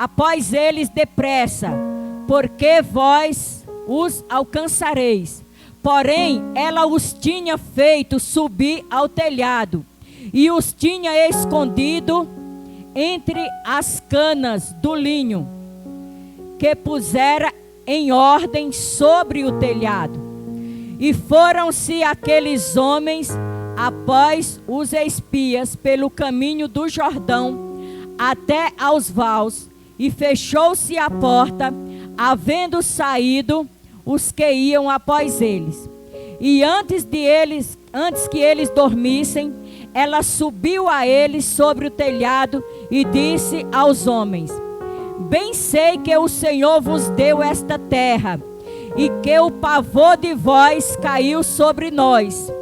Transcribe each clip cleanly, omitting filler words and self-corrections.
após eles depressa, porque vós os alcançareis. Porém, ela os tinha feito subir ao telhado, e os tinha escondido entre as canas do linho, que pusera em ordem sobre o telhado. E foram-se aqueles homens após os espias pelo caminho do Jordão até aos vales, e fechou-se a porta, havendo saído os que iam após eles. E antes que eles dormissem, ela subiu a eles sobre o telhado e disse aos homens: bem sei que o Senhor vos deu esta terra, e que o pavor de vós caiu sobre nós,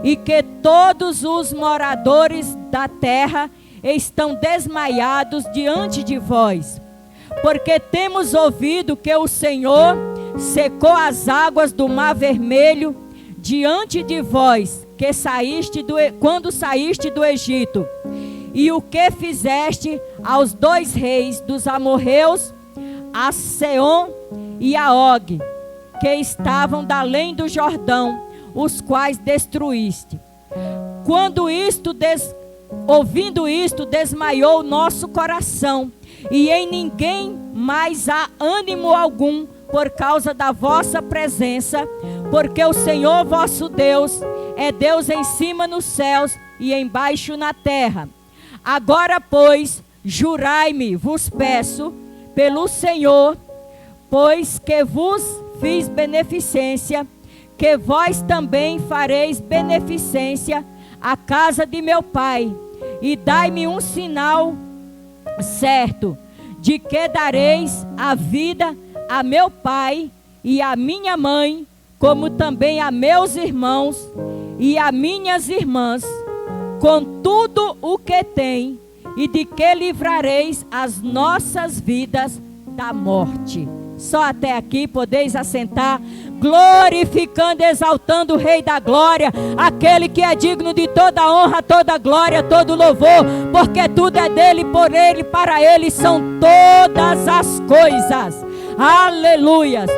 e que todos os moradores da terra estão desmaiados diante de vós, porque temos ouvido que o Senhor secou as águas do Mar Vermelho diante de vós, quando saíste do Egito, e o que fizeste aos dois reis dos amorreus, a Seom e a Og, que estavam da além do Jordão, os quais destruíste. Ouvindo isto, desmaiou nosso coração, e em ninguém mais há ânimo algum por causa da vossa presença, porque o Senhor vosso Deus é Deus em cima nos céus e embaixo na terra. Agora, pois, jurai-me, vos peço, pelo Senhor, pois que vos fiz beneficência, que vós também fareis beneficência à casa de meu pai, e dai-me um sinal certo, de que dareis a vida a meu pai e a minha mãe, como também a meus irmãos e a minhas irmãs, com tudo o que tem, e de que livrareis as nossas vidas da morte. Só até aqui podeis assentar, glorificando, exaltando o Rei da Glória, aquele que é digno de toda honra, toda glória, todo louvor, porque tudo é dele, por ele, para ele são todas as coisas. Aleluias!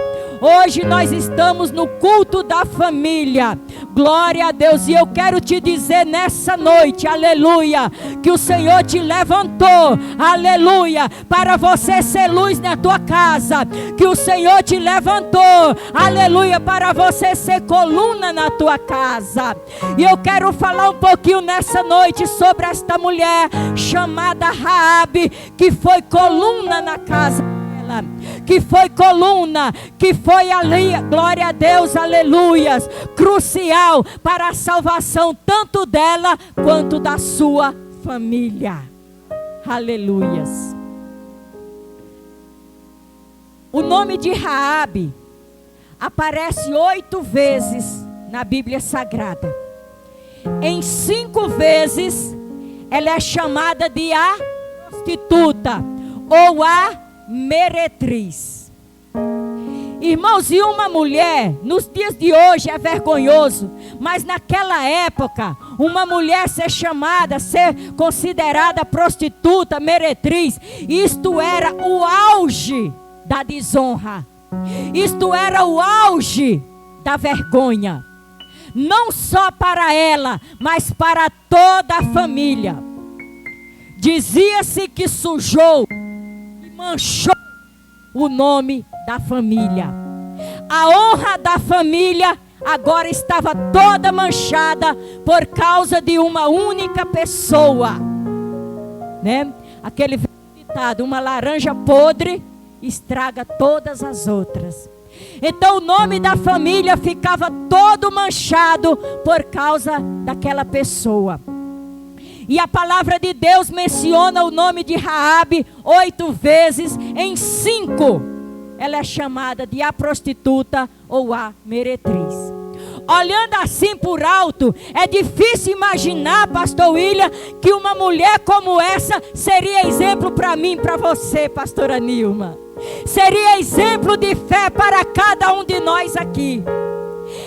Hoje nós estamos no culto da família. Glória a Deus. E eu quero te dizer nessa noite, aleluia, que o Senhor te levantou, aleluia, para você ser luz na tua casa. Que o Senhor te levantou, aleluia, para você ser coluna na tua casa. E eu quero falar um pouquinho nessa noite sobre esta mulher chamada Raabe, que foi coluna na casa, que foi coluna, que foi ali, glória a Deus, aleluias, crucial para a salvação tanto dela quanto da sua família. Aleluias. O nome de Raabe aparece 8 vezes na Bíblia Sagrada. Em 5 vezes ela é chamada de a prostituta ou a meretriz. Irmãos, e uma mulher, nos dias de hoje é vergonhoso, mas naquela época, uma mulher ser chamada, ser considerada prostituta, meretriz, isto era o auge da desonra, isto era o auge da vergonha, não só para ela, mas para toda a família. Dizia-se que sujou, manchou o nome da família. A honra da família agora estava toda manchada por causa de uma única pessoa, né? Aquele ditado, uma laranja podre estraga todas as outras. Então o nome da família ficava todo manchado por causa daquela pessoa. E a palavra de Deus menciona o nome de Raabe 8 vezes. Em 5 ela é chamada de a prostituta ou a meretriz. Olhando assim por alto, é difícil imaginar, pastor William, que uma mulher como essa seria exemplo para mim, para você, pastora Nilma. Seria exemplo de fé para cada um de nós aqui.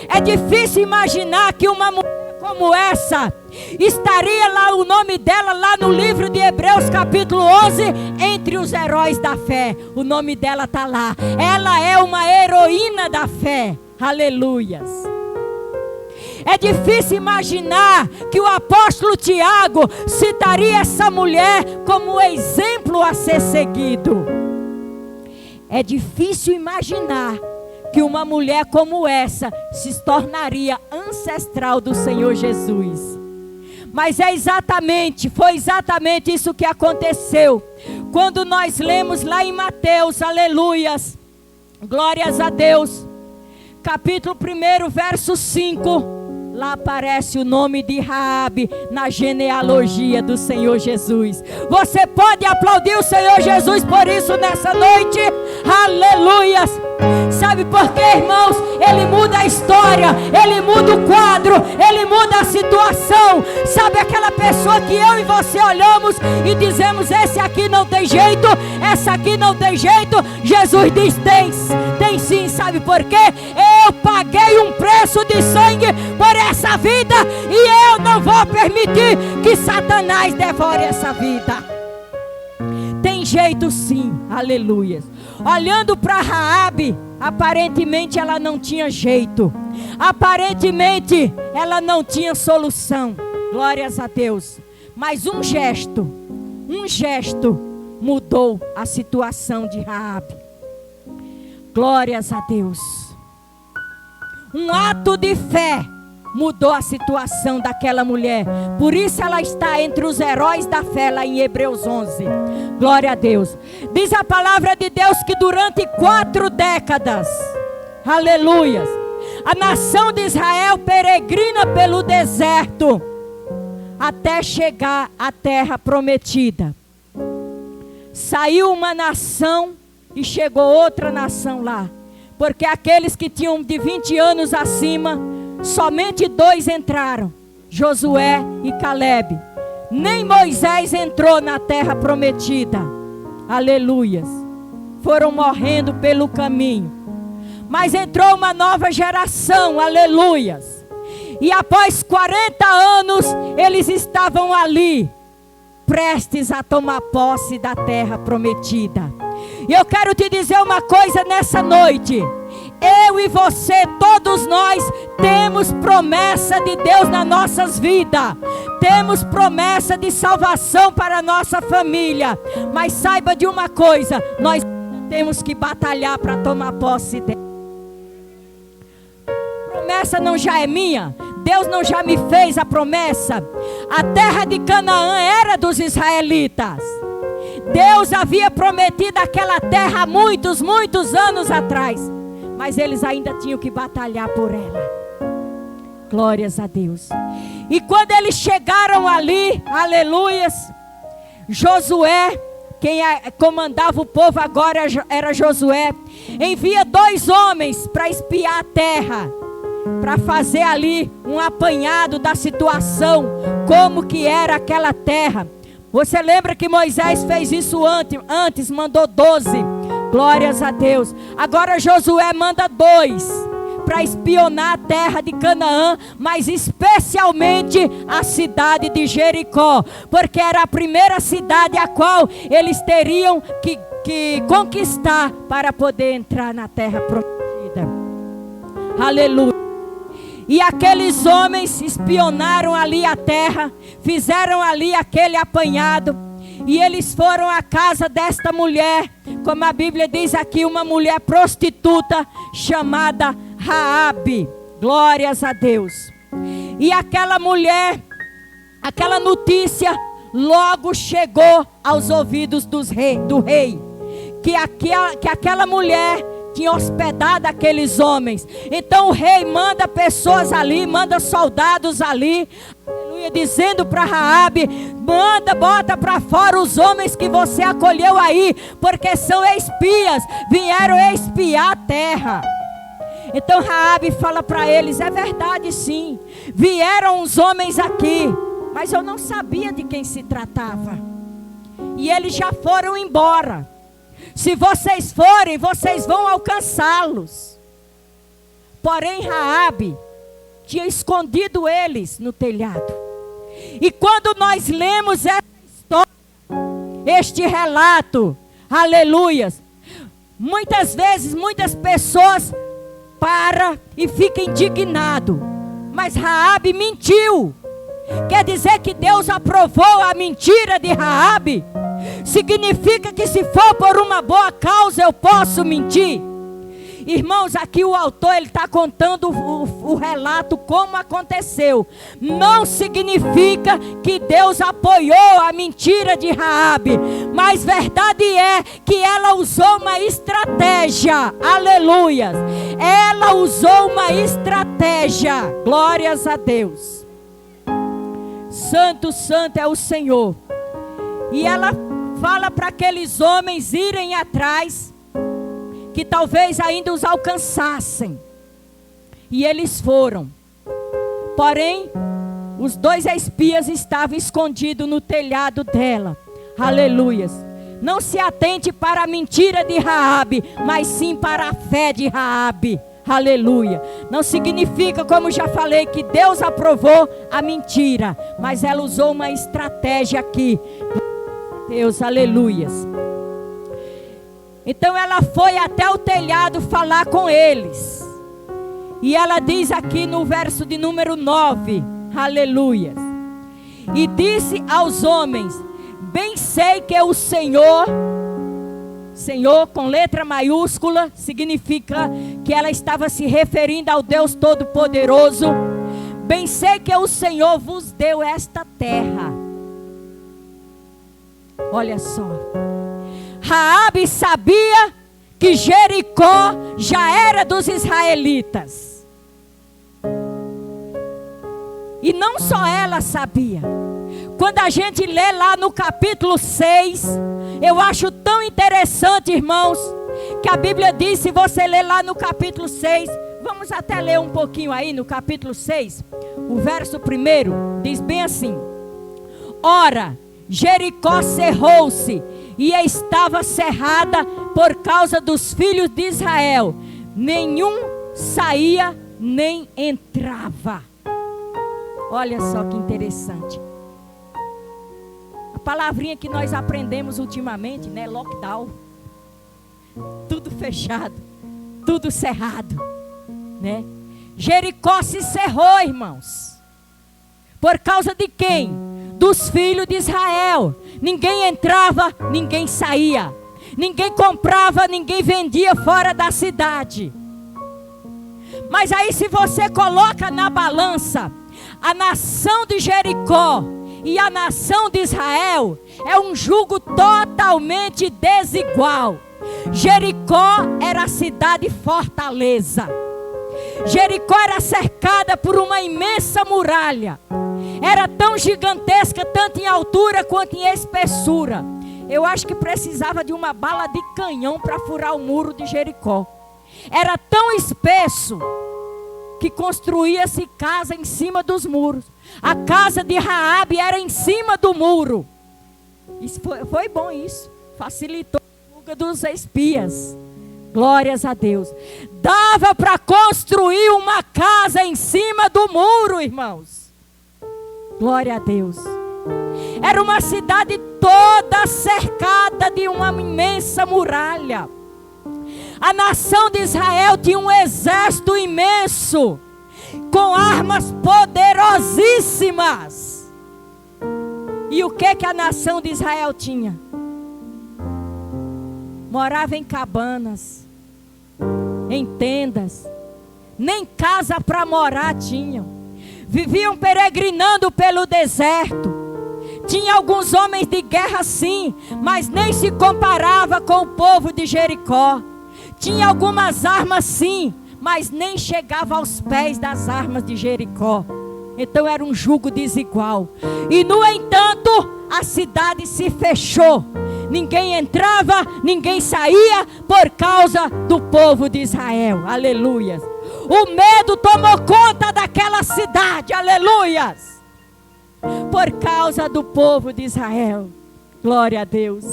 É difícil imaginar que uma mulher como essa, estaria lá o nome dela, lá no livro de Hebreus capítulo 11, entre os heróis da fé. O nome dela está lá. Ela é uma heroína da fé. Aleluias. É difícil imaginar que o apóstolo Tiago citaria essa mulher como exemplo a ser seguido. É difícil imaginar que uma mulher como essa se tornaria ancestral do Senhor Jesus. Mas foi exatamente isso que aconteceu. Quando nós lemos lá em Mateus, aleluias, glórias a Deus, capítulo 1, verso 5, lá aparece o nome de Raabe na genealogia do Senhor Jesus. Você pode aplaudir o Senhor Jesus por isso nessa noite? Aleluias! Sabe por quê, irmãos? Ele muda a história, Ele muda o quadro, Ele muda a situação. Sabe aquela pessoa que eu e você olhamos e dizemos: esse aqui não tem jeito, essa aqui não tem jeito? Jesus diz: tem sim. Sabe por quê? Eu paguei um preço de sangue por essa vida e eu não vou permitir que Satanás devore essa vida. Tem jeito sim, aleluia. Olhando para Raabe, aparentemente ela não tinha jeito, aparentemente ela não tinha solução, glórias a Deus. Mas um gesto mudou a situação de Raabe, glórias a Deus. Um ato de fé mudou a situação daquela mulher. Por isso ela está entre os heróis da fé lá em Hebreus 11. Glória a Deus. Diz a palavra de Deus que durante 4 décadas, aleluias, a nação de Israel peregrina pelo deserto até chegar à terra prometida. Saiu uma nação e chegou outra nação lá. Porque aqueles que tinham de 20 anos acima, somente 2 entraram, Josué e Calebe. Nem Moisés entrou na terra prometida. Aleluias. Foram morrendo pelo caminho. Mas entrou uma nova geração, aleluias. E após 40 anos, eles estavam ali, prestes a tomar posse da terra prometida. E eu quero te dizer uma coisa nessa noite. Eu e você, todos nós, temos promessa de Deus nas nossas vidas. Temos promessa de salvação para a nossa família. Mas saiba de uma coisa, nós temos que batalhar para tomar posse dela. A promessa não já é minha? Deus não já me fez a promessa? A terra de Canaã era dos israelitas. Deus havia prometido aquela terra há muitos anos atrás. Mas eles ainda tinham que batalhar por ela. Glórias a Deus. E quando eles chegaram ali, aleluias, Josué, quem comandava o povo agora era Josué, envia 2 homens para espiar a terra, para fazer ali um apanhado da situação, como que era aquela terra. Você lembra que Moisés fez isso antes, mandou 12. Glórias a Deus. Agora Josué manda 2 para espionar a terra de Canaã, mas especialmente a cidade de Jericó, porque era a primeira cidade a qual eles teriam que conquistar para poder entrar na terra prometida. Aleluia. E aqueles homens espionaram ali a terra, fizeram ali aquele apanhado, e eles foram à casa desta mulher, como a Bíblia diz aqui, uma mulher prostituta chamada Raabe. Glórias a Deus. E aquela mulher, aquela notícia logo chegou aos ouvidos do rei, que aquela mulher tinha hospedado aqueles homens. Então o rei manda pessoas ali, manda soldados ali, aleluia, dizendo para Raabe: bota para fora os homens que você acolheu aí, porque são espias, vieram espiar a terra. Então Raabe fala para eles: é verdade sim, vieram uns homens aqui, mas eu não sabia de quem se tratava, e eles já foram embora. Se vocês forem, vocês vão alcançá-los. Porém Raabe, tinha escondido eles no telhado. E quando nós lemos essa história, este relato, aleluias, muitas vezes, muitas pessoas param e ficam indignados. Mas Raabe mentiu. Quer dizer que Deus aprovou a mentira de Raabe? Significa que se for por uma boa causa eu posso mentir? Irmãos, aqui o autor ele está contando o relato como aconteceu. Não significa que Deus apoiou a mentira de Raabe, mas verdade é que ela usou uma estratégia. Aleluia! Ela usou uma estratégia. Glórias a Deus. Santo, santo é o Senhor. E ela fala para aqueles homens irem atrás, que talvez ainda os alcançassem. E eles foram. Porém, os 2 espias estavam escondidos no telhado dela. Aleluias. Não se atente para a mentira de Raabe, mas sim para a fé de Raabe. Aleluia. Não significa, como já falei, que Deus aprovou a mentira, mas ela usou uma estratégia aqui. Deus, aleluias. Então ela foi até o telhado falar com eles. E ela diz aqui no verso de número 9, aleluias. E disse aos homens: bem sei que o Senhor com letra maiúscula, significa que ela estava se referindo ao Deus Todo-Poderoso. Bem sei que o Senhor vos deu esta terra. Olha só. Raabe sabia que Jericó já era dos israelitas. E não só ela sabia. Quando a gente lê lá no capítulo 6, eu acho tão interessante, irmãos, que a Bíblia diz, se você ler lá no capítulo 6, vamos até ler um pouquinho aí no capítulo 6, o verso 1, diz bem assim: ora, Jericó cerrou-se e estava cerrada por causa dos filhos de Israel. Nenhum saía nem entrava. Olha só que interessante. A palavrinha que nós aprendemos ultimamente, né? Lockdown. Tudo fechado, tudo cerrado, né? Jericó se cerrou, irmãos. Por causa de quem? Dos filhos de Israel. Ninguém entrava, ninguém saía. Ninguém comprava, ninguém vendia fora da cidade. Mas aí se você coloca na balança a nação de Jericó e a nação de Israel, é um jugo totalmente desigual. Jericó era a cidade fortaleza. Jericó era cercada por uma imensa muralha. Era tão gigantesca, tanto em altura quanto em espessura. Eu acho que precisava de uma bala de canhão para furar o muro de Jericó. Era tão espesso que construía-se casa em cima dos muros. A casa de Raabe era em cima do muro. Isso foi bom isso. Facilitou a fuga dos espias. Glórias a Deus. Dava para construir uma casa em cima do muro, irmãos. Glória a Deus. Era uma cidade toda cercada de uma imensa muralha. A nação de Israel tinha um exército imenso, com armas poderosíssimas. E o que a nação de Israel tinha? Morava em cabanas, em tendas, nem casa para morar tinham. Viviam peregrinando pelo deserto. Tinha alguns homens de guerra sim, mas nem se comparava com o povo de Jericó. Tinha algumas armas sim, mas nem chegava aos pés das armas de Jericó. Então era um jugo desigual. E no entanto, a cidade se fechou. Ninguém entrava, ninguém saía por causa do povo de Israel. Aleluias. O medo tomou conta daquela cidade. Aleluias. Por causa do povo de Israel. Glória a Deus.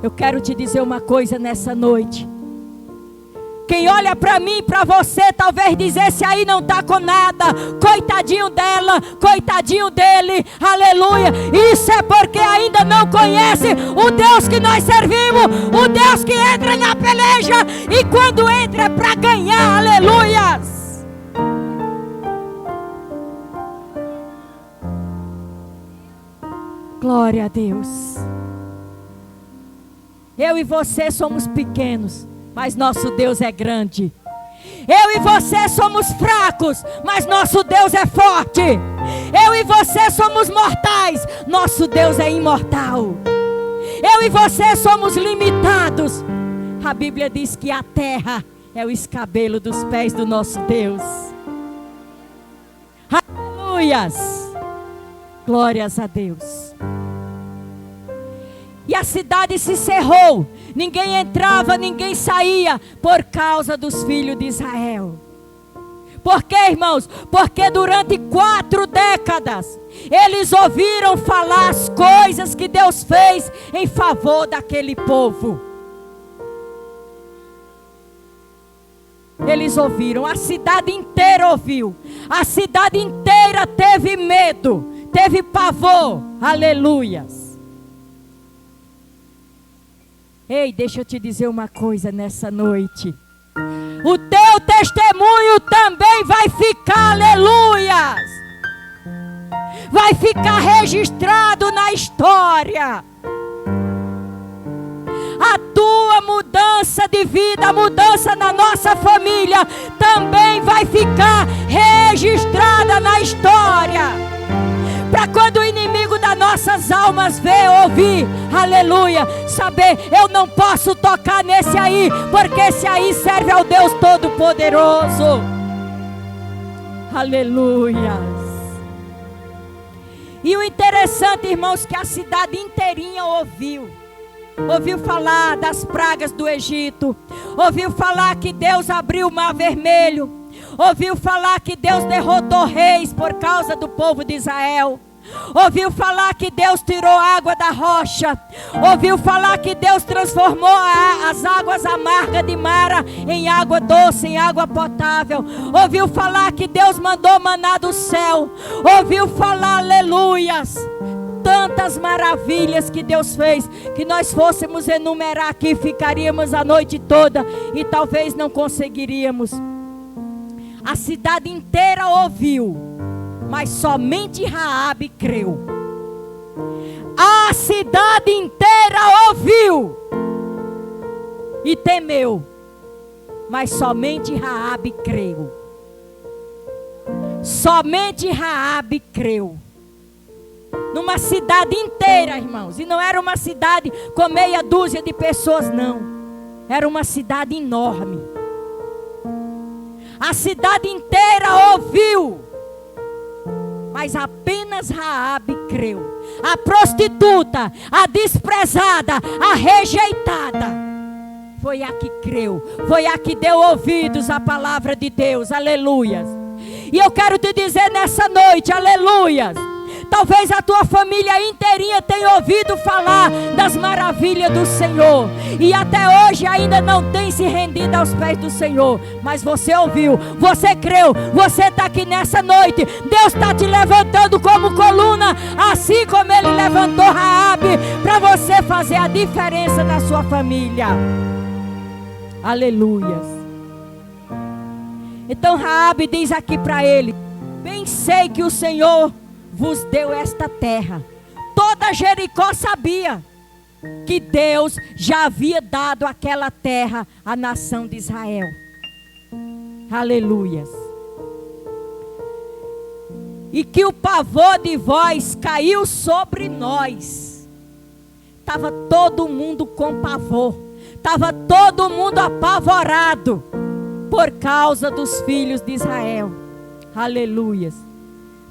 Eu quero te dizer uma coisa nessa noite. Quem olha para mim, para você, talvez diz: esse aí não está com nada, coitadinho dela, coitadinho dele, aleluia. Isso é porque ainda não conhece o Deus que nós servimos, o Deus que entra na peleja, e quando entra é para ganhar, aleluias. Glória a Deus. Eu e você somos pequenos, mas nosso Deus é grande. Eu e você somos fracos, mas nosso Deus é forte. Eu e você somos mortais, nosso Deus é imortal. Eu e você somos limitados. A Bíblia diz que a terra é o escabelo dos pés do nosso Deus. Aleluias. Glórias a Deus. E a cidade se cerrou. Ninguém entrava, ninguém saía, por causa dos filhos de Israel. Por quê, irmãos? Porque durante 4 décadas, eles ouviram falar as coisas que Deus fez em favor daquele povo. Eles ouviram, a cidade inteira ouviu. A cidade inteira teve medo, teve pavor. Aleluias. Ei, deixa eu te dizer uma coisa nessa noite. O teu testemunho também vai ficar, aleluias. Vai ficar registrado na história. A tua mudança de vida, a mudança na nossa família, também vai ficar registrada na história. Para quando o inimigo das nossas almas ver, ouvir, aleluia, saber: eu não posso tocar nesse aí, porque esse aí serve ao Deus Todo-Poderoso. Aleluias. E o interessante, irmãos, que a cidade inteirinha ouviu falar das pragas do Egito, ouviu falar que Deus abriu o mar vermelho, ouviu falar que Deus derrotou reis por causa do povo de Israel, ouviu falar que Deus tirou a água da rocha, ouviu falar que Deus transformou as águas amargas de Mara em água doce, em água potável, ouviu falar que Deus mandou maná do céu, ouviu falar, aleluias, tantas maravilhas que Deus fez, que nós fôssemos enumerar aqui, ficaríamos a noite toda e talvez não conseguiríamos. A cidade inteira ouviu, mas somente Raabe creu. A cidade inteira ouviu e temeu, mas somente Raabe creu. Somente Raabe creu. Numa cidade inteira, irmãos, e não era uma cidade com meia dúzia de pessoas, não. Era uma cidade enorme. A cidade inteira ouviu, mas apenas Raabe creu. A prostituta, a desprezada, a rejeitada, foi a que creu, foi a que deu ouvidos à palavra de Deus, aleluias. E eu quero te dizer nessa noite, aleluias, talvez a tua família inteirinha tenha ouvido falar das maravilhas do Senhor, e até hoje ainda não tem se rendido aos pés do Senhor, mas você ouviu, você creu, você está aqui nessa noite. Deus está te levantando como coluna, assim como Ele levantou Raabe, para você fazer a diferença na sua família. Aleluias. Então Raabe diz aqui para ele: bem sei que o Senhor vos deu esta terra. Toda Jericó sabia que Deus já havia dado aquela terra à nação de Israel. Aleluias. E que o pavor de vós caiu sobre nós. Estava todo mundo com pavor, estava todo mundo apavorado por causa dos filhos de Israel. Aleluias.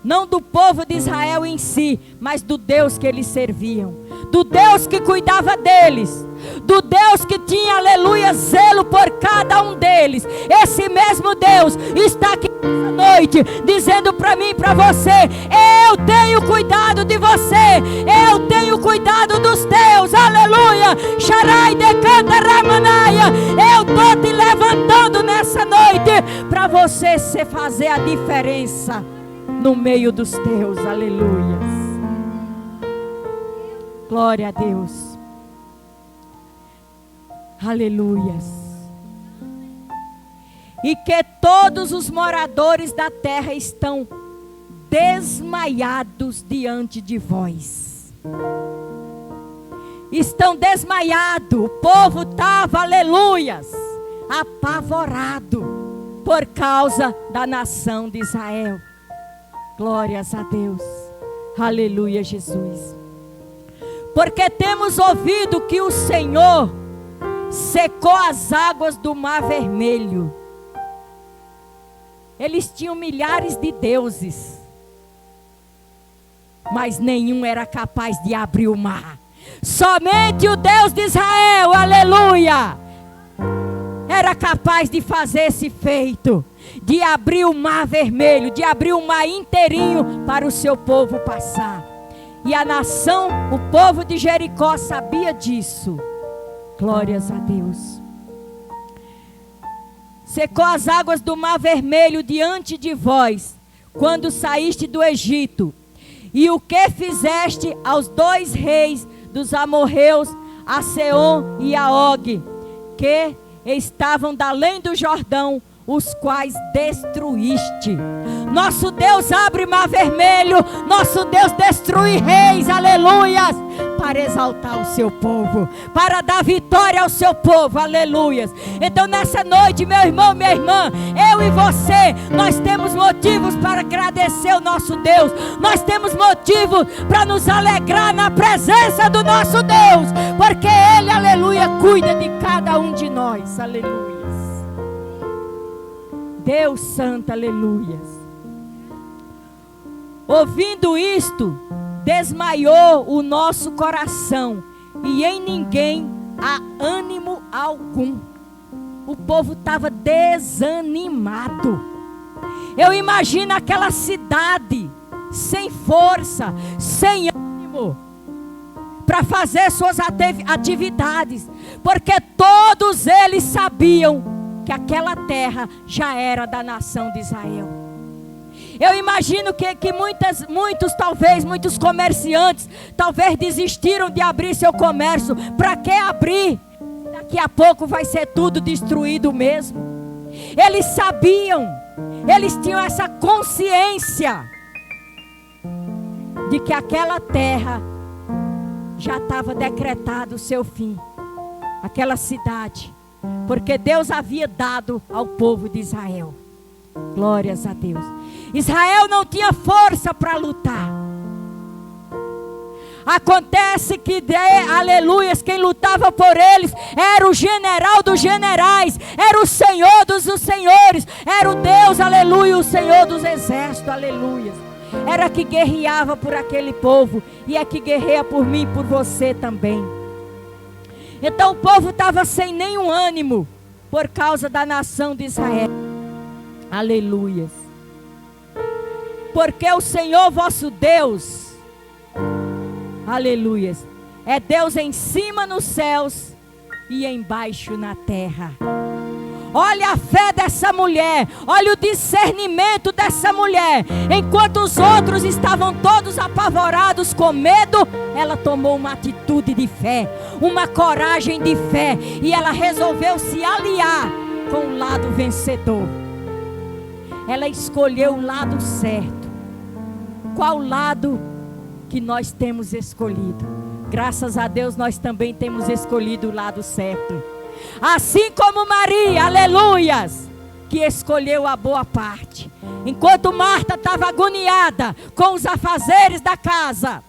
Não do povo de Israel em si, mas do Deus que eles serviam, do Deus que cuidava deles, do Deus que tinha, aleluia, zelo por cada um deles. Esse mesmo Deus está aqui nessa noite, dizendo para mim e para você: eu tenho cuidado de você, eu tenho cuidado dos teus, aleluia. Sharai decanta ramanaia, eu estou te levantando nessa noite para você fazer a diferença no meio dos teus. Aleluias. Glória a Deus. Aleluias. E que todos os moradores da terra estão desmaiados diante de vós. Estão desmaiados. O povo estava, aleluias, apavorado por causa da nação de Israel. Glórias a Deus. Aleluia, Jesus. Porque temos ouvido que o Senhor secou as águas do Mar Vermelho. Eles tinham milhares de deuses, mas nenhum era capaz de abrir o mar. Somente o Deus de Israel, aleluia, era capaz de fazer esse feito, de abrir o Mar Vermelho, de abrir o mar inteirinho para o seu povo passar. E a nação, o povo de Jericó sabia disso. Glórias a Deus. Secou as águas do Mar Vermelho diante de vós, quando saíste do Egito. E o que fizeste aos 2 reis dos amorreus, a Seom e a Og, que estavam da além do Jordão, os quais destruíste. Nosso Deus abre Mar Vermelho, nosso Deus destrui reis, aleluias, para exaltar o seu povo, para dar vitória ao seu povo, aleluias. Então nessa noite, meu irmão, minha irmã, eu e você, nós temos motivos para agradecer o nosso Deus, nós temos motivo para nos alegrar na presença do nosso Deus, porque Ele, aleluia, cuida de cada um de nós, aleluias. Deus santo, aleluias. Ouvindo isto, desmaiou o nosso coração, e em ninguém há ânimo algum. O povo estava desanimado. Eu imagino aquela cidade sem força, sem ânimo para fazer suas atividades, porque todos eles sabiam que aquela terra já era da nação de Israel. Eu imagino que muitos comerciantes, talvez desistiram de abrir seu comércio. Para que abrir? Daqui a pouco vai ser tudo destruído mesmo. Eles sabiam, eles tinham essa consciência de que aquela terra já estava decretado o seu fim. Aquela cidade, porque Deus havia dado ao povo de Israel. Glórias a Deus. Israel não tinha força para lutar. Acontece que, aleluias, quem lutava por eles era o general dos generais, era o Senhor dos senhores, era o Deus, aleluia, o Senhor dos exércitos, aleluias. Era que guerreava por aquele povo, e é que guerreia por mim e por você também. Então o povo estava sem nenhum ânimo por causa da nação de Israel. Aleluias. Porque o Senhor vosso Deus, aleluias, é Deus em cima nos céus e embaixo na terra. Olha a fé dessa mulher, olha o discernimento dessa mulher. Enquanto os outros estavam todos apavorados com medo, ela tomou uma atitude de fé, uma coragem de fé, e ela resolveu se aliar com o lado vencedor. Ela escolheu o lado certo. Qual lado que nós temos escolhido? Graças a Deus nós também temos escolhido o lado certo. Assim como Maria, aleluias, que escolheu a boa parte. Enquanto Marta estava agoniada com os afazeres da casa,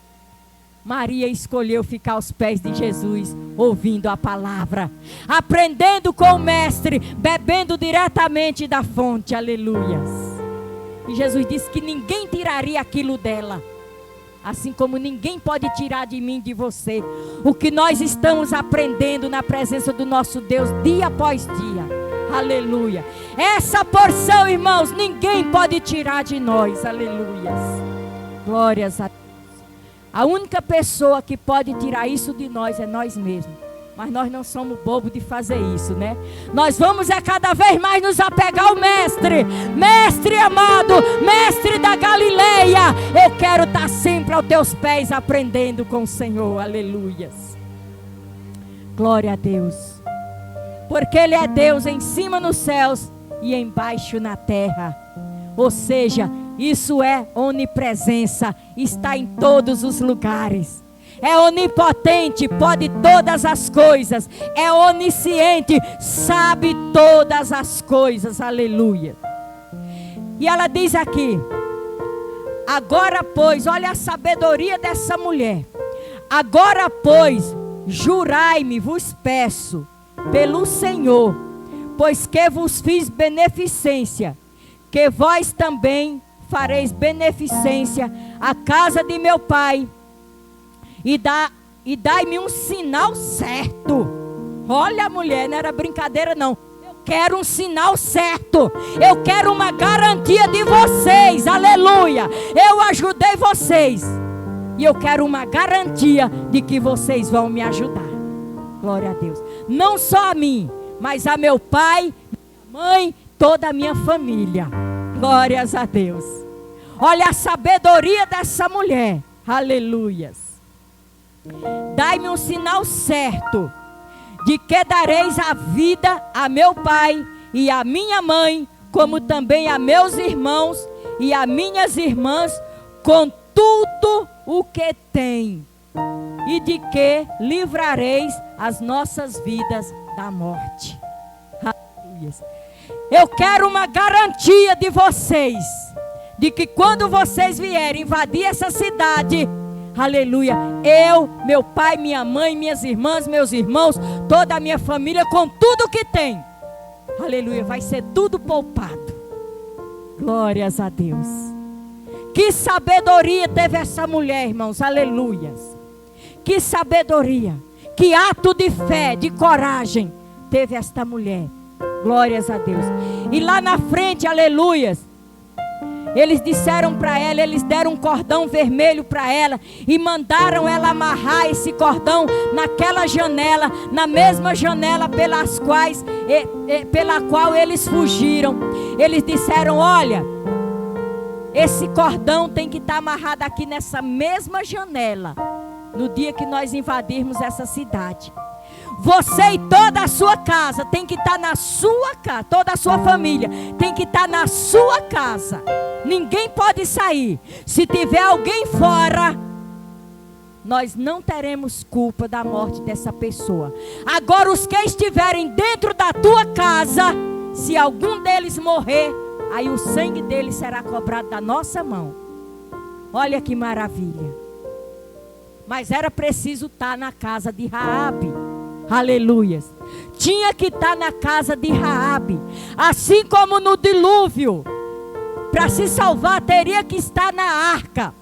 Maria escolheu ficar aos pés de Jesus, ouvindo a palavra, aprendendo com o mestre, bebendo diretamente da fonte, aleluias. E Jesus disse que ninguém tiraria aquilo dela, assim como ninguém pode tirar de mim, de você, o que nós estamos aprendendo na presença do nosso Deus, dia após dia, aleluia. Essa porção, irmãos, ninguém pode tirar de nós, aleluias. Glórias a Deus. A única pessoa que pode tirar isso de nós é nós mesmos. Mas nós não somos bobos de fazer isso, né? Nós vamos cada vez mais nos apegar ao Mestre. Mestre amado, Mestre da Galileia. Eu quero estar sempre aos teus pés aprendendo com o Senhor. Aleluias. Glória a Deus. Porque Ele é Deus em cima nos céus e embaixo na terra. Ou seja, isso é onipresença. Está em todos os lugares. É onipotente, pode todas as coisas. É onisciente, sabe todas as coisas. Aleluia. E ela diz aqui: agora pois, olha a sabedoria dessa mulher. Agora pois, jurai-me, vos peço, pelo Senhor, pois que vos fiz beneficência, que vós também fareis beneficência à casa de meu pai. E dai-me um sinal certo. Olha, mulher, não era brincadeira não. Eu quero um sinal certo. Eu quero uma garantia de vocês. Aleluia. Eu ajudei vocês. E eu quero uma garantia de que vocês vão me ajudar. Glória a Deus. Não só a mim, mas a meu pai, minha mãe, toda a minha família. Glórias a Deus. Olha a sabedoria dessa mulher. Aleluias. Dai-me um sinal certo, de que dareis a vida a meu pai e a minha mãe, como também a meus irmãos e a minhas irmãs, com tudo o que tem, e de que livrareis as nossas vidas da morte. Aleluia. Eu quero uma garantia de vocês, de que quando vocês vierem invadir essa cidade, aleluia, eu, meu pai, minha mãe, minhas irmãs, meus irmãos, toda a minha família, com tudo que tem, aleluia, vai ser tudo poupado. Glórias a Deus. Que sabedoria teve essa mulher, irmãos, aleluias. Que sabedoria, que ato de fé, de coragem teve esta mulher. Glórias a Deus. E lá na frente, aleluias, eles disseram para ela, eles deram um cordão vermelho para ela e mandaram ela amarrar esse cordão naquela janela, na mesma janela pela qual eles fugiram. Eles disseram: olha, esse cordão tem que estar amarrado aqui nessa mesma janela, no dia que nós invadirmos essa cidade. Você e toda a sua casa tem que estar na sua casa, toda a sua família tem que estar na sua casa. Ninguém pode sair. Se tiver alguém fora, nós não teremos culpa da morte dessa pessoa. Agora, os que estiverem dentro da tua casa, se algum deles morrer, aí o sangue deles será cobrado da nossa mão. Olha que maravilha. Mas era preciso estar na casa de Raabe. Aleluias. Tinha que estar na casa de Raabe. Assim como no dilúvio, para se salvar teria que estar na arca.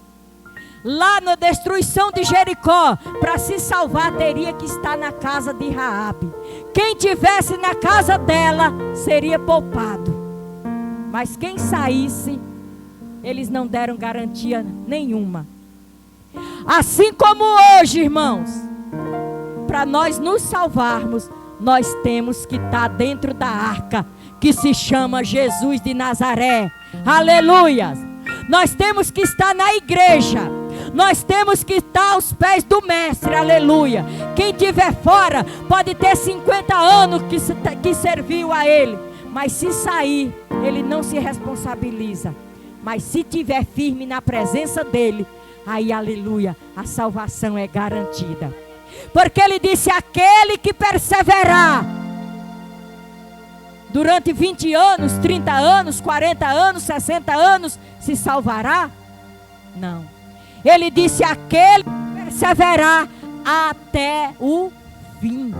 Lá na destruição de Jericó, para se salvar teria que estar na casa de Raabe. Quem tivesse na casa dela seria poupado. Mas quem saísse, eles não deram garantia nenhuma. Assim como hoje, irmãos, para nós nos salvarmos, nós temos que estar dentro da arca, que se chama Jesus de Nazaré. Aleluia! Nós temos que estar na igreja. Nós temos que estar aos pés do Mestre. Aleluia! Quem estiver fora pode ter 50 anos que serviu a Ele, mas se sair, Ele não se responsabiliza. Mas se estiver firme na presença dEle, aí, aleluia, a salvação é garantida. Porque Ele disse: aquele que perseverar durante 20 anos, 30 anos, 40 anos, 60 anos, se salvará? Não. Ele disse: aquele que perseverar até o fim.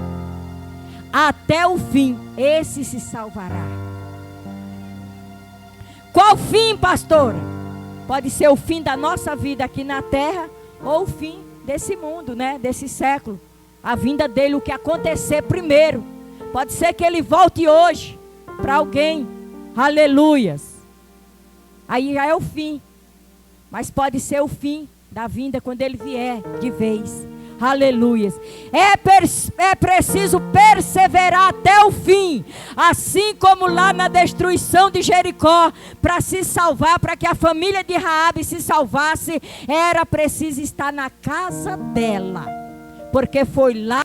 Até o fim, esse se salvará. Qual fim, pastora? Pode ser o fim da nossa vida aqui na terra, ou o fim desse mundo, né? Desse século. A vinda dele, o que acontecer primeiro. Pode ser que ele volte hoje para alguém. Aleluias. Aí já é o fim. Mas pode ser o fim da vinda quando ele vier de vez. Aleluias. É preciso perseverar até o fim. Assim como lá na destruição de Jericó, para se salvar, para que a família de Raabe se salvasse, era preciso estar na casa dela. Porque foi lá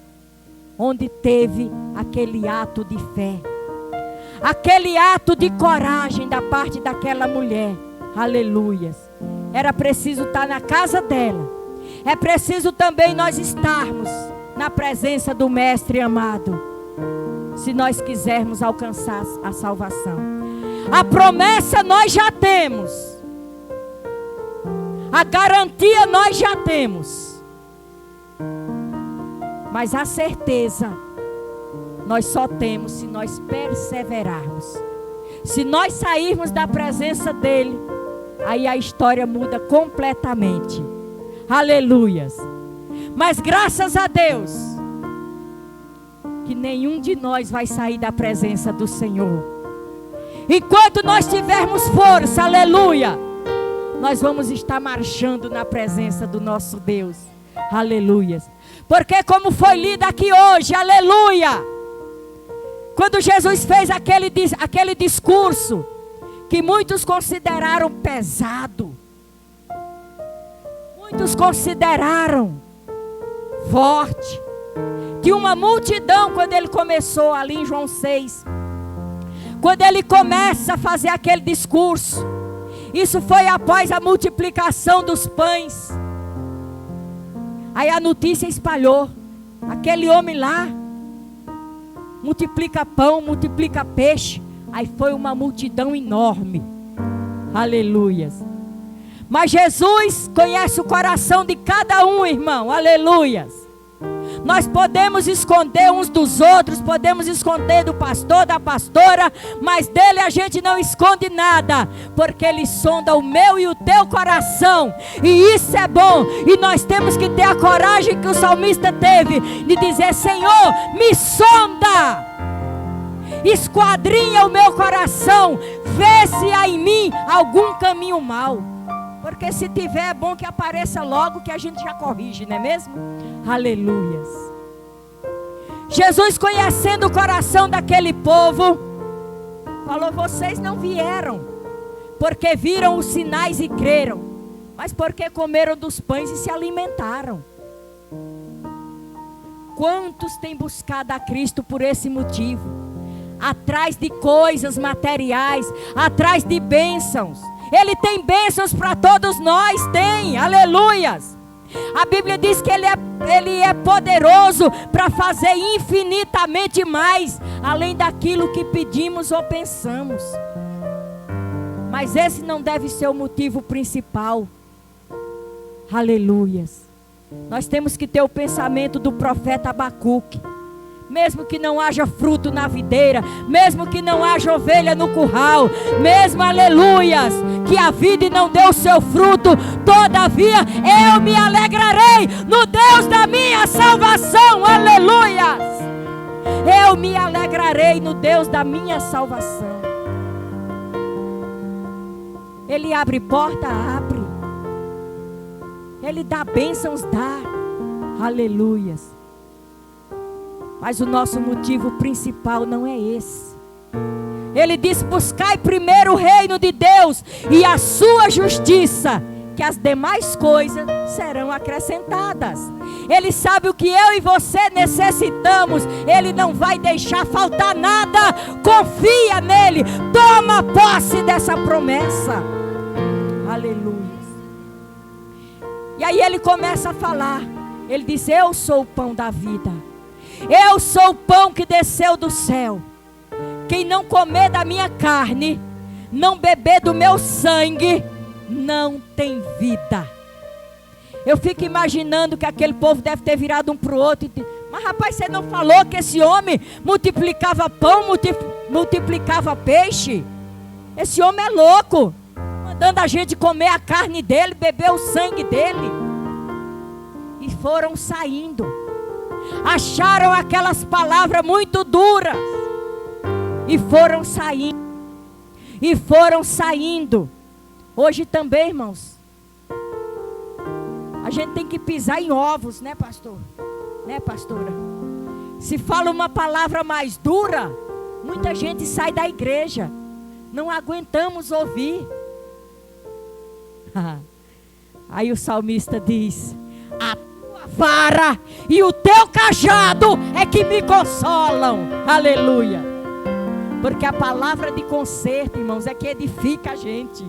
onde teve aquele ato de fé. Aquele ato de coragem da parte daquela mulher. Aleluias. Era preciso estar na casa dela. É preciso também nós estarmos na presença do Mestre amado, se nós quisermos alcançar a salvação. A promessa nós já temos, a garantia nós já temos, mas a certeza nós só temos se nós perseverarmos. Se nós sairmos da presença dele, aí a história muda completamente. Aleluias. Mas graças a Deus que nenhum de nós vai sair da presença do Senhor. Enquanto nós tivermos força, aleluia, nós vamos estar marchando na presença do nosso Deus. Aleluias. Porque como foi lido aqui hoje, aleluia, quando Jesus fez aquele discurso que muitos consideraram pesado, muitos consideraram forte, que uma multidão, quando ele começou ali em João 6, quando ele começa a fazer aquele discurso, isso foi após a multiplicação dos pães. Aí a notícia espalhou, aquele homem lá multiplica pão, multiplica peixe. Aí foi uma multidão enorme. Aleluias. Mas Jesus conhece o coração de cada um, irmão. Aleluias. Nós podemos esconder uns dos outros, podemos esconder do pastor, da pastora, mas dele a gente não esconde nada, porque ele sonda o meu e o teu coração, e isso é bom. E nós temos que ter a coragem que o salmista teve, de dizer: Senhor, me sonda, esquadrinha o meu coração, vê se há em mim algum caminho mau. Porque se tiver, é bom que apareça logo, que a gente já corrige, não é mesmo? Aleluias. Jesus, conhecendo o coração daquele povo, falou: vocês não vieram porque viram os sinais e creram, mas porque comeram dos pães e se alimentaram. Quantos têm buscado a Cristo por esse motivo? Atrás de coisas materiais, atrás de bênçãos. Ele tem bênçãos para todos nós, tem, aleluias. A Bíblia diz que Ele é poderoso para fazer infinitamente mais, além daquilo que pedimos ou pensamos. Mas esse não deve ser o motivo principal. Aleluias. Nós temos que ter o pensamento do profeta Abacuque. Mesmo que não haja fruto na videira, mesmo que não haja ovelha no curral, mesmo, aleluias, que a vide não dê o seu fruto, todavia eu me alegrarei no Deus da minha salvação, aleluias. Eu me alegrarei no Deus da minha salvação. Ele abre porta, abre. Ele dá bênçãos, dá, aleluias. Mas o nosso motivo principal não é esse. Ele diz: buscai primeiro o reino de Deus e a sua justiça, que as demais coisas serão acrescentadas. Ele sabe o que eu e você necessitamos. Ele não vai deixar faltar nada. Confia nele. Toma posse dessa promessa. Aleluia. E aí ele começa a falar. Ele diz: eu sou o pão da vida. Eu sou o pão que desceu do céu. Quem não comer da minha carne, não beber do meu sangue, não tem vida. Eu fico imaginando que aquele povo deve ter virado um para o outro e mas rapaz, você não falou que esse homem multiplicava pão, multiplicava peixe? Esse homem é louco, mandando a gente comer a carne dele, beber o sangue dele. E foram saindo. Acharam aquelas palavras muito duras e foram saindo. E foram saindo. Hoje também, irmãos, A gente tem que pisar em ovos, né, pastor? Né, pastora? Se fala uma palavra mais dura, muita gente sai da igreja. Não aguentamos ouvir. Aí o salmista diz: a tua vara e o teu cajado é que me consolam. Aleluia. Porque a palavra de conserto, irmãos, é que edifica a gente,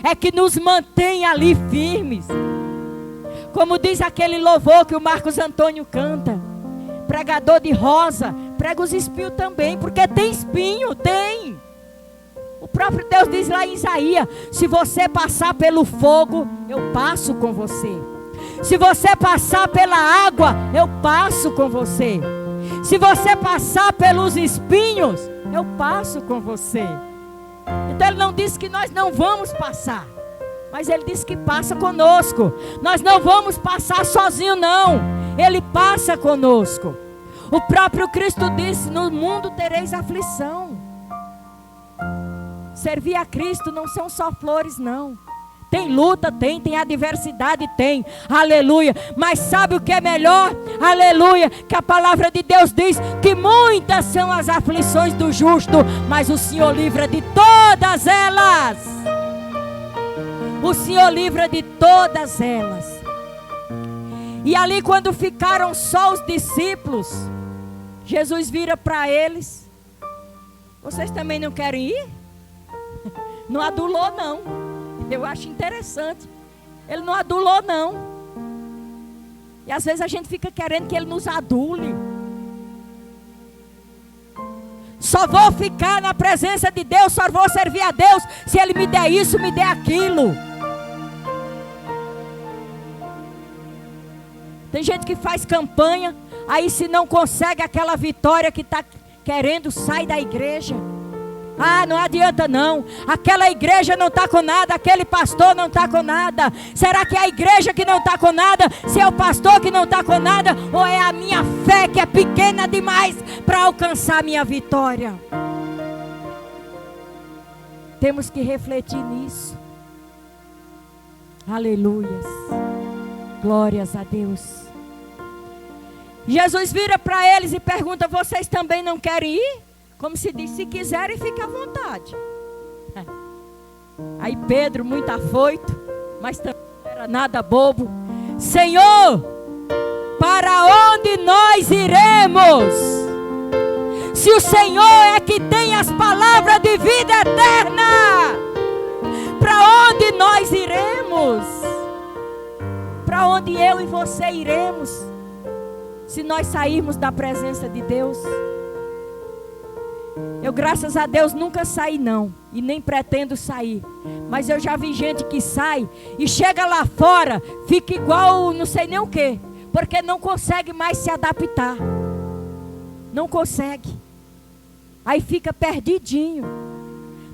é que nos mantém ali firmes. Como diz aquele louvor que o Marcos Antônio canta: pregador de rosa, prega os espinhos também, porque tem espinho, tem. O próprio Deus diz lá em Isaías: se você passar pelo fogo, eu passo com você. Se você passar pela água, eu passo com você. Se você passar pelos espinhos, eu passo com você. Então ele não disse que nós não vamos passar, mas ele disse que passa conosco. Nós não vamos passar sozinho, não. Ele passa conosco. O próprio Cristo disse: no mundo tereis aflição. Servir a Cristo não são só flores, não. Tem luta, tem adversidade, tem. Aleluia. Mas sabe o que é melhor? Aleluia. Que a palavra de Deus diz que muitas são as aflições do justo, mas o Senhor livra de todas elas. O Senhor livra de todas elas. E ali, quando ficaram só os discípulos, Jesus vira para eles: vocês também não querem ir? Não adulou, não. Eu acho interessante. Ele não adulou, não. E às vezes a gente fica querendo que ele nos adule. Só vou ficar na presença de Deus, só vou servir a Deus se Ele me der isso, me der aquilo. Tem gente que faz campanha, aí se não consegue aquela vitória que está querendo, sai da igreja. Ah, não adianta não. Aquela igreja não está com nada, aquele pastor não está com nada. Será que é a igreja que não está com nada? Se é o pastor que não está com nada? Ou é a minha fé que é pequena demais para alcançar a minha vitória? Temos que refletir nisso. Aleluias. Glórias a Deus. Jesus vira para eles e pergunta: vocês também não querem ir? Como se diz: se quiserem, fique à vontade. Aí Pedro, muito afoito, mas também não era nada bobo: Senhor, para onde nós iremos? Se o Senhor é que tem as palavras de vida eterna, para onde nós iremos? Para onde eu e você iremos, se nós sairmos da presença de Deus? Eu, graças a Deus, nunca saí não, e nem pretendo sair. Mas eu já vi gente que sai e chega lá fora, fica igual não sei nem o que, porque não consegue mais se adaptar. Não consegue. Aí fica perdidinho.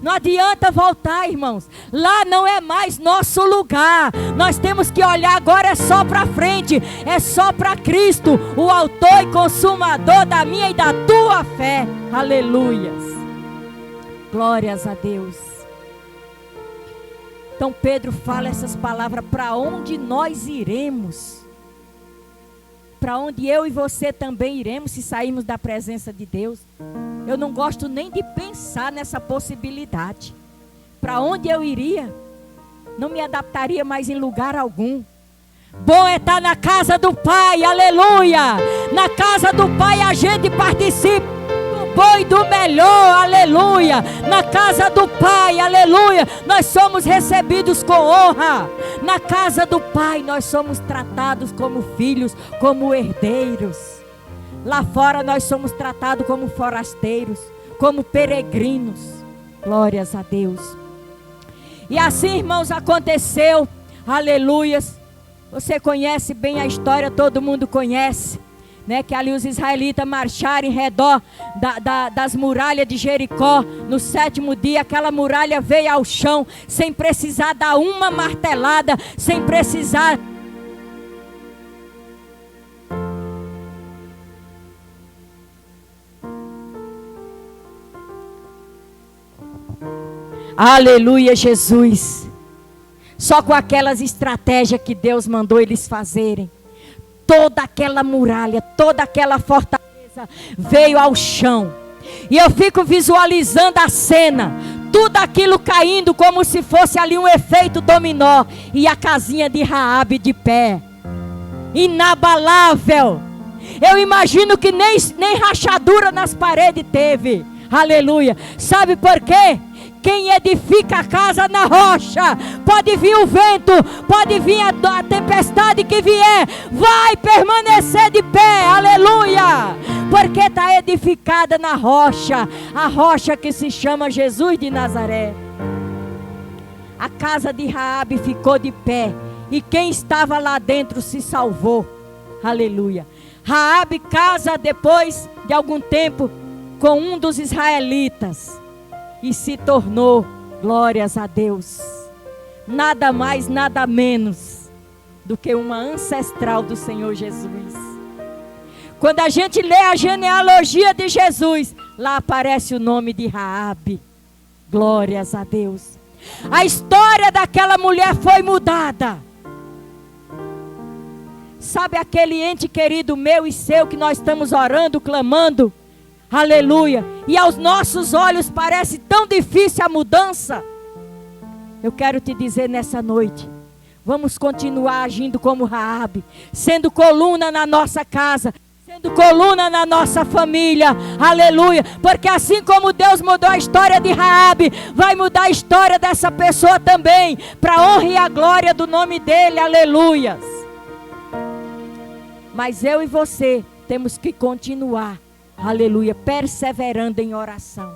Não adianta voltar, irmãos. Lá não é mais nosso lugar. Nós temos que olhar agora, é só para frente. É só para Cristo, o autor e consumador da minha e da tua fé. Aleluias. Glórias a Deus. Então Pedro fala essas palavras: para onde nós iremos? Para onde eu e você também iremos se sairmos da presença de Deus? Eu não gosto nem de pensar nessa possibilidade. Para onde eu iria? Não me adaptaria mais em lugar algum. Bom é estar na casa do Pai, aleluia. Na casa do Pai a gente participa do bom e do melhor, aleluia. Na casa do Pai, aleluia, nós somos recebidos com honra. Na casa do Pai nós somos tratados como filhos, como herdeiros. Lá fora nós somos tratados como forasteiros, como peregrinos. Glórias a Deus. E assim, irmãos, aconteceu. Aleluias. Você conhece bem a história, todo mundo conhece, né? Que ali os israelitas marcharam em redor das muralhas de Jericó. No 7º dia, aquela muralha veio ao chão, sem precisar dar uma martelada, sem precisar... Aleluia, Jesus. Só com aquelas estratégias que Deus mandou eles fazerem, toda aquela muralha, toda aquela fortaleza veio ao chão. E eu fico visualizando a cena, tudo aquilo caindo como se fosse ali um efeito dominó, e a casinha de Raabe de pé, inabalável. Eu imagino que nem rachadura nas paredes teve. Aleluia. Sabe por quê? Quem edifica a casa na rocha, pode vir o vento, pode vir a tempestade que vier, vai permanecer de pé. Aleluia. Porque está edificada na rocha, a rocha que se chama Jesus de Nazaré. A casa de Raabe ficou de pé, e quem estava lá dentro se salvou. Aleluia. Raabe casa depois de algum tempo com um dos israelitas e se tornou, glórias a Deus, nada mais, nada menos do que uma ancestral do Senhor Jesus. Quando a gente lê a genealogia de Jesus, lá aparece o nome de Raabe. Glórias a Deus. A história daquela mulher foi mudada. Sabe aquele ente querido meu e seu que nós estamos orando, clamando? Aleluia. E aos nossos olhos parece tão difícil a mudança. Eu quero te dizer nessa noite, vamos continuar agindo como Raabe, sendo coluna na nossa casa, sendo coluna na nossa família. Aleluia. Porque assim como Deus mudou a história de Raabe, vai mudar a história dessa pessoa também, para a honra e a glória do nome dele. Aleluia. Mas eu e você temos que continuar, aleluia, perseverando em oração.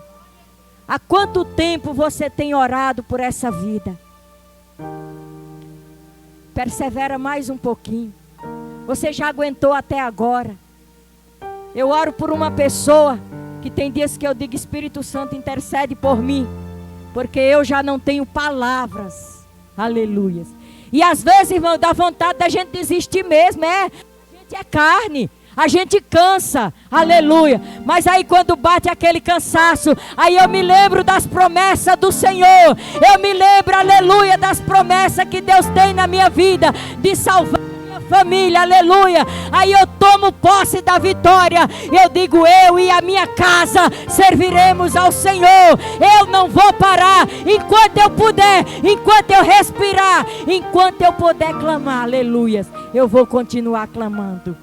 Há quanto tempo você tem orado por essa vida? Persevera mais um pouquinho. Você já aguentou até agora? Eu oro por uma pessoa que tem dias que eu digo: Espírito Santo, intercede por mim, porque eu já não tenho palavras. Aleluia. E às vezes, irmão, dá vontade da gente desistir mesmo. A gente é carne, a gente cansa, aleluia. Mas aí quando bate aquele cansaço, aí eu me lembro das promessas do Senhor. Eu me lembro, aleluia, das promessas que Deus tem na minha vida, de salvar minha família, aleluia. Aí eu tomo posse da vitória. Eu digo: eu e a minha casa serviremos ao Senhor. Eu não vou parar enquanto eu puder, enquanto eu respirar, enquanto eu puder clamar, aleluia. Eu vou continuar clamando.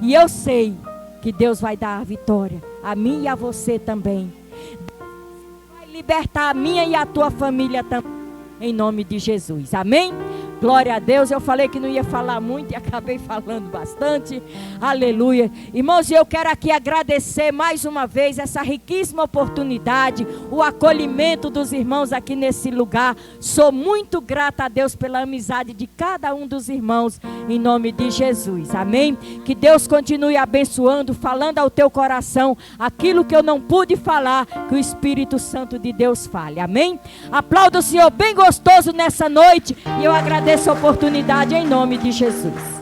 E eu sei que Deus vai dar a vitória a mim e a você também. Deus vai libertar a minha e a tua família também, em nome de Jesus. Amém? Glória a Deus. Eu falei que não ia falar muito e acabei falando bastante. Aleluia. Irmãos, eu quero aqui agradecer mais uma vez essa riquíssima oportunidade, o acolhimento dos irmãos aqui nesse lugar. Sou muito grata a Deus pela amizade de cada um dos irmãos, em nome de Jesus. Amém? Que Deus continue abençoando, falando ao teu coração aquilo que eu não pude falar, que o Espírito Santo de Deus fale. Amém? Aplauda o Senhor bem gostoso nessa noite, e eu agradeço a oportunidade em nome de Jesus.